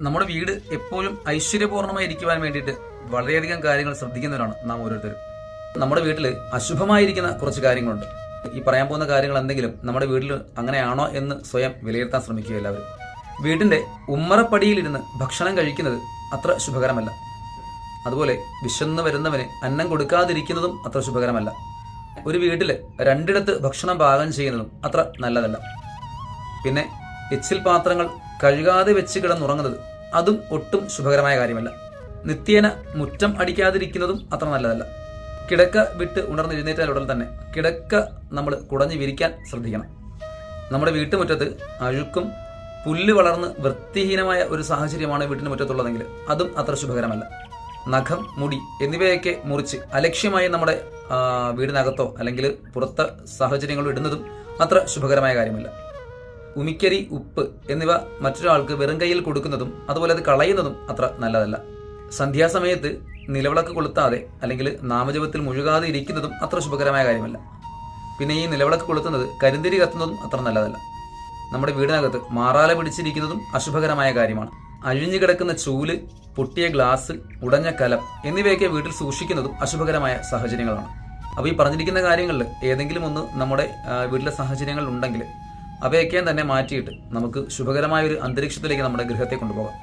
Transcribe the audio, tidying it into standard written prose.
നമ്മുടെ വീട് എപ്പോഴും ഐശ്വര്യപൂർണ്ണമായി ഇരിക്കുവാൻ വേണ്ടിയിട്ട് വളരെയധികം കാര്യങ്ങൾ ശ്രദ്ധിക്കുന്നവരാണ് നാം ഓരോരുത്തരും. നമ്മുടെ വീട്ടിൽ അശുഭമായിരിക്കുന്ന കുറച്ച് കാര്യങ്ങളുണ്ട്. ഈ പറയാൻ പോകുന്ന കാര്യങ്ങൾ എന്തെങ്കിലും നമ്മുടെ വീട്ടിൽ അങ്ങനെയാണോ എന്ന് സ്വയം വിലയിരുത്താൻ ശ്രമിക്കുക എല്ലാവരും. വീടിന്റെ ഉമ്മറപ്പടിയിലിരുന്ന് ഭക്ഷണം കഴിക്കുന്നത് അത്ര ശുഭകരമല്ല. അതുപോലെ വിശന്ന് വരുന്നവന് അന്നം കൊടുക്കാതിരിക്കുന്നതും അത്ര ശുഭകരമല്ല. ഒരു വീട്ടിൽ രണ്ടിടത്ത് ഭക്ഷണം പാകം ചെയ്യുന്നതും അത്ര നല്ലതല്ല. പിന്നെ എച്ചിൽ പാത്രങ്ങൾ കഴുകാതെ വെച്ച് കിടന്നുറങ്ങുന്നത് അതും ഒട്ടും ശുഭകരമായ കാര്യമല്ല. നിത്യേന മുറ്റം അടിക്കാതിരിക്കുന്നതും അത്ര നല്ലതല്ല. കിടക്ക വിട്ട് ഉണർന്നെഴുന്നേറ്റാൽ ഉടൻ തന്നെ കിടക്ക നമ്മൾ കുടഞ്ഞു വിരിക്കാൻ ശ്രദ്ധിക്കണം. നമ്മുടെ വീട്ടുമുറ്റത്ത് അഴുക്കും പുല്ല് വളർന്ന് വൃത്തിഹീനമായ ഒരു സാഹചര്യമാണ് വീട്ടിന് മുറ്റത്തുള്ളതെങ്കിൽ അതും അത്ര ശുഭകരമല്ല. നഖം, മുടി എന്നിവയൊക്കെ മുറിച്ച് അലക്ഷ്യമായി നമ്മുടെ വീടിനകത്തോ അല്ലെങ്കിൽ പുറത്തെ സാഹചര്യങ്ങളോ ഇടുന്നതും അത്ര ശുഭകരമായ കാര്യമല്ല. ഉമിക്കരി, ഉപ്പ് എന്നിവ മറ്റൊരാൾക്ക് വെറും കയ്യിൽ കൊടുക്കുന്നതും അതുപോലെ അത് കളയുന്നതും അത്ര നല്ലതല്ല. സന്ധ്യാസമയത്ത് നിലവിളക്ക് കൊളുത്താതെ അല്ലെങ്കിൽ നാമജപത്തിൽ മുഴുകാതെ ഇരിക്കുന്നതും അത്ര ശുഭകരമായ കാര്യമല്ല. പിന്നെ ഈ നിലവിളക്ക് കൊളുത്തുന്നത് കരിന്തിരി കത്തുന്നതും അത്ര നല്ലതല്ല. നമ്മുടെ വീടിനകത്ത് മാറാല പിടിച്ചിരിക്കുന്നതും അശുഭകരമായ കാര്യമാണ്. അഴിഞ്ഞു കിടക്കുന്ന ചൂല്, പൊട്ടിയ ഗ്ലാസ്, ഉടഞ്ഞ കലം എന്നിവയൊക്കെ വീട്ടിൽ സൂക്ഷിക്കുന്നതും അശുഭകരമായ സാഹചര്യങ്ങളാണ്. അപ്പോൾ ഈ പറഞ്ഞിരിക്കുന്ന കാര്യങ്ങളിൽ ഏതെങ്കിലും ഒന്ന് നമ്മുടെ വീട്ടിലെ സാഹചര്യങ്ങൾ ഉണ്ടെങ്കിൽ അവയൊക്കെ തന്നെ മാറ്റിയിട്ട് നമുക്ക് ശുഭകരമായ ഒരു അന്തരീക്ഷത്തിലേക്ക് നമ്മുടെ ഗൃഹത്തെ കൊണ്ടുപോകാം.